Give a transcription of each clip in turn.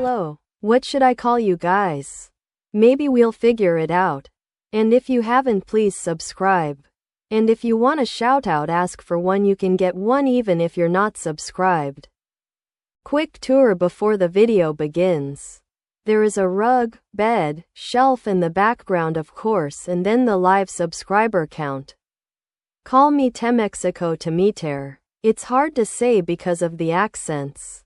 Hello. What should I call you guys? Maybe we'll figure it out. And if you haven't, please subscribe. And if you want a shout out, ask for one. You can get one even if you're not subscribed. Quick tour before the video begins. There is a rug, bed, shelf in the background, of course, and then the live subscriber count. Call me Temexico Temiter. It's hard to say because of the accents.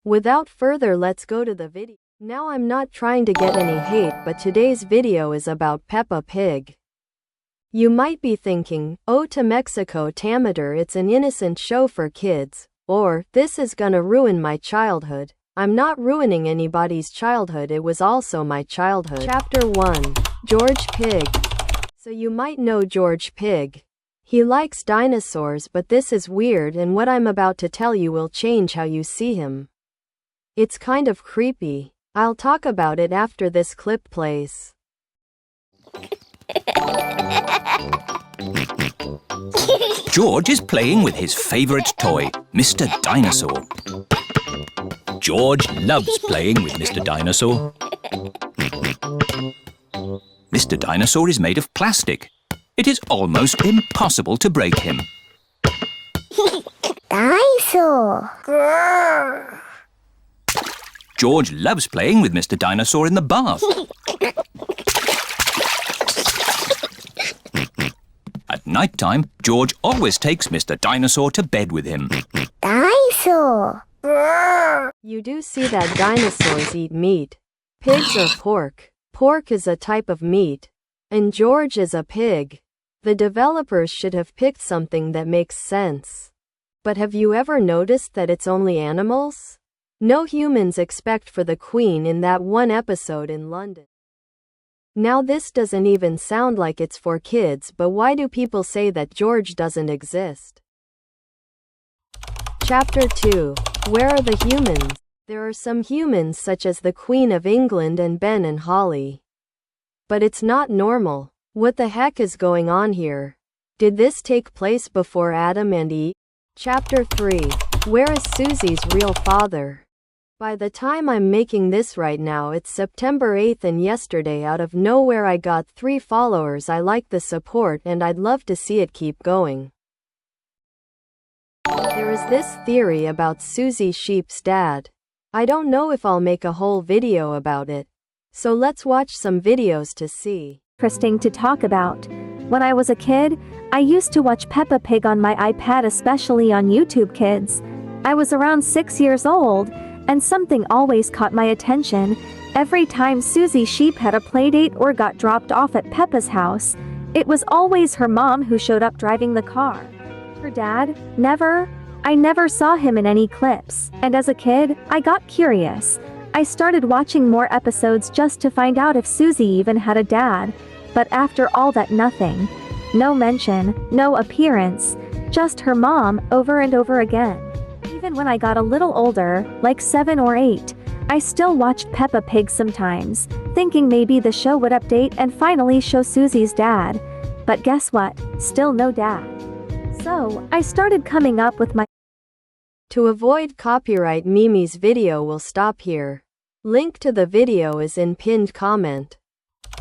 Without further, let's go to the video. Now, I'm not trying to get any hate, but today's video is about Peppa Pig. You might be thinking, oh, Temexico Temiter, it's an innocent show for kids, or, this is gonna ruin my childhood. I'm not ruining anybody's childhood, it was also my childhood. Chapter 1. George Pig. So you might know George Pig. He likes dinosaurs, but this is weird, and what I'm about to tell you will change how you see him. It's kind of creepy. I'll talk about it after this clip plays. George is playing with his favorite toy, Mr. Dinosaur. George loves playing with Mr. Dinosaur. Mr. Dinosaur is made of plastic. It is almost impossible to break him. Dinosaur. George loves playing with Mr. Dinosaur in the bath. At night time, George always takes Mr. Dinosaur to bed with him. Dinosaur. You do see that dinosaurs eat meat. Pigs are pork. Pork is a type of meat. And George is a pig. The developers should have picked something that makes sense. But have you ever noticed that it's only animals? No humans except for the Queen in that one episode in London. Now this doesn't even sound like it's for kids, but why do people say that George doesn't exist? Chapter 2. Where are the humans? There are some humans such as the Queen of England and Ben and Holly. But it's not normal. What the heck is going on here? Did this take place before Adam and Eve? Chapter 3. Where is Susie's real father? By the time I'm making this right now, it's September 8th, and yesterday out of nowhere I got 3 followers. I like the support and I'd love to see it keep going. There is this theory about Susie Sheep's dad. I don't know if I'll make a whole video about it. So let's watch some videos to see. Interesting to talk about. When I was a kid, I used to watch Peppa Pig on my iPad, especially on YouTube Kids. I was around 6 years old, and something always caught my attention. Every time Susie Sheep had a playdate or got dropped off at Peppa's house, it was always her mom who showed up driving the car. Her dad, never. I never saw him in any clips, and as a kid, I got curious. I started watching more episodes just to find out if Susie even had a dad. But after all that, nothing. No mention, no appearance, just her mom over and over again. Even when I got a little older, like 7 or 8, I still watched Peppa Pig sometimes, thinking maybe the show would update and finally show Susie's dad. But guess what? Still no dad. So, I started coming up with my... To avoid copyright, Mimi's video will stop here. Link to the video is in pinned comment.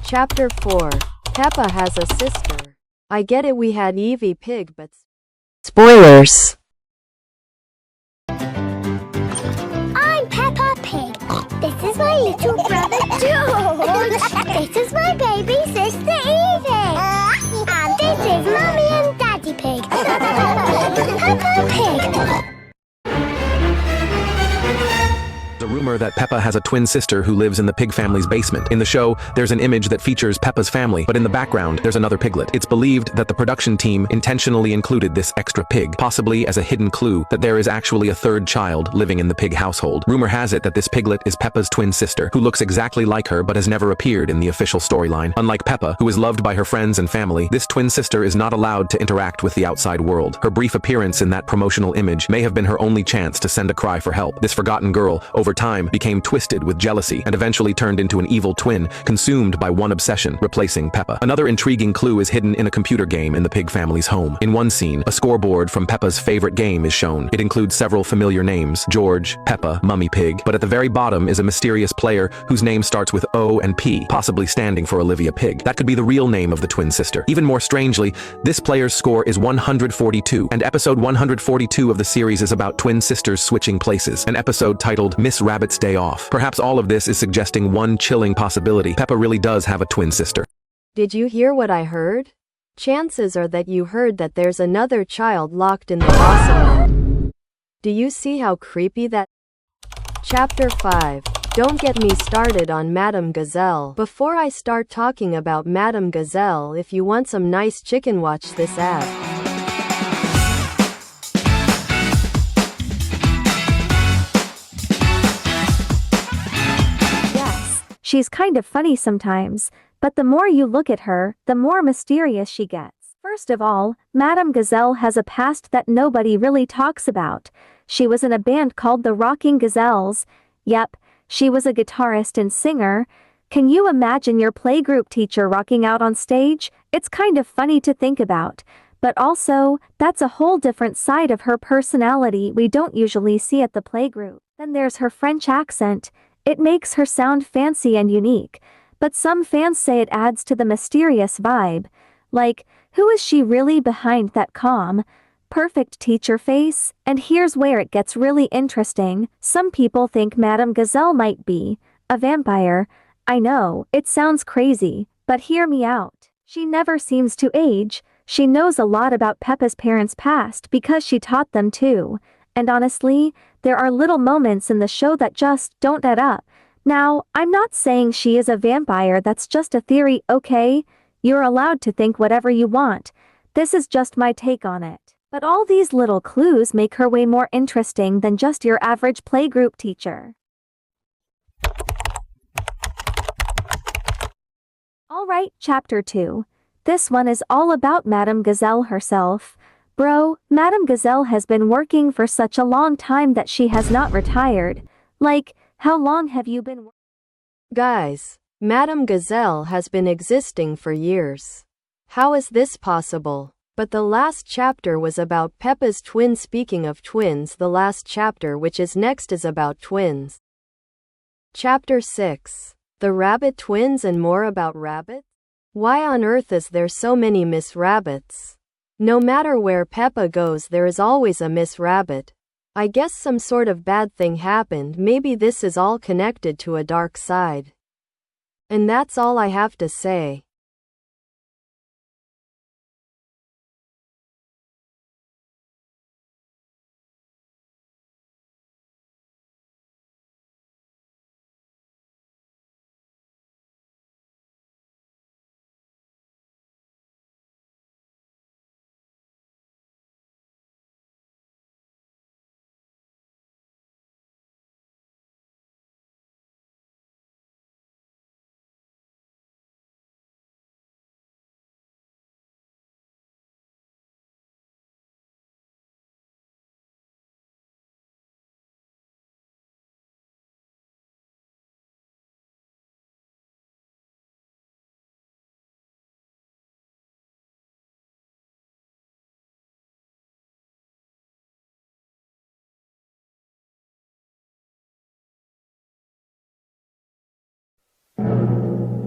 Chapter 4. Peppa has a sister. I get it, we had Evie Pig, but... Spoilers! I'm Peppa Pig. This is my little brother George. This is my baby sister Evie. And this is Mummy and Daddy Pig. Peppa Pig. A rumor that Peppa has a twin sister who lives in the pig family's basement. In the show, there's an image that features Peppa's family, but in the background, there's another piglet. It's believed that the production team intentionally included this extra pig, possibly as a hidden clue that there is actually a third child living in the pig household. Rumor has it that this piglet is Peppa's twin sister, who looks exactly like her but has never appeared in the official storyline. Unlike Peppa, who is loved by her friends and family, this twin sister is not allowed to interact with the outside world. Her brief appearance in that promotional image may have been her only chance to send a cry for help. This forgotten girl, over time, became twisted with jealousy and eventually turned into an evil twin, consumed by one obsession, replacing Peppa. Another intriguing clue is hidden in a computer game in the Pig family's home. In one scene, a scoreboard from Peppa's favorite game is shown. It includes several familiar names: George, Peppa, Mummy Pig, but at the very bottom is a mysterious player whose name starts with O and P, possibly standing for Olivia Pig. That could be the real name of the twin sister. Even more strangely, this player's score is 142, and episode 142 of the series is about twin sisters switching places, an episode titled Miss Rabbit's Day Off. Perhaps all of this is suggesting one chilling possibility: Peppa really does have a twin sister. Did you hear what I heard? Chances are that you heard that there's another child locked in the awesome. Do you see how creepy that? Chapter 5. Don't get me started on Madame Gazelle. Before I start talking about Madame Gazelle, if you want some nice chicken, watch this ad. Yes, she's kind of funny sometimes, but the more you look at her, the more mysterious she gets. First of all, Madame Gazelle has a past that nobody really talks about. She was in a band called the Rocking Gazelles. Yep, she was a guitarist and singer. Can you imagine your playgroup teacher rocking out on stage? It's kind of funny to think about. But also, that's a whole different side of her personality we don't usually see at the playgroup. Then there's her French accent. It makes her sound fancy and unique. But some fans say it adds to the mysterious vibe. Like, who is she really behind that calm, perfect teacher face? And here's where it gets really interesting. Some people think Madame Gazelle might be a vampire. I know, it sounds crazy, but hear me out. She never seems to age. She knows a lot about Peppa's parents' past because she taught them too. And honestly, there are little moments in the show that just don't add up. Now, I'm not saying she is a vampire, that's just a theory, okay? You're allowed to think whatever you want. This is just my take on it. But all these little clues make her way more interesting than just your average playgroup teacher. Alright, Chapter 2. This one is all about Madame Gazelle herself. Bro, Madame Gazelle has been working for such a long time that she has not retired. Like, how long have you been working? Guys, Madame Gazelle has been existing for years. How is this possible? But the last chapter was about Peppa's twin. Speaking of twins, the last chapter which is next is about twins. Chapter 6. The Rabbit Twins and more about rabbits? Why on earth is there so many Miss Rabbits? No matter where Peppa goes, there is always a Miss Rabbit. I guess some sort of bad thing happened. Maybe this is all connected to a dark side. And that's all I have to say.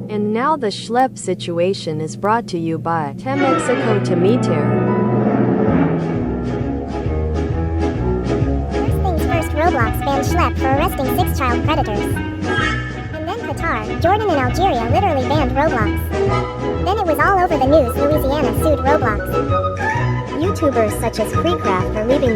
And now the schlep situation is brought to you by Mexico Tamiter. First things first, Roblox banned Schlep for arresting 6 child predators. And then Qatar, Jordan and Algeria literally banned Roblox. Then it was all over the news. Louisiana sued Roblox. YouTubers such as Freecraft are leaving the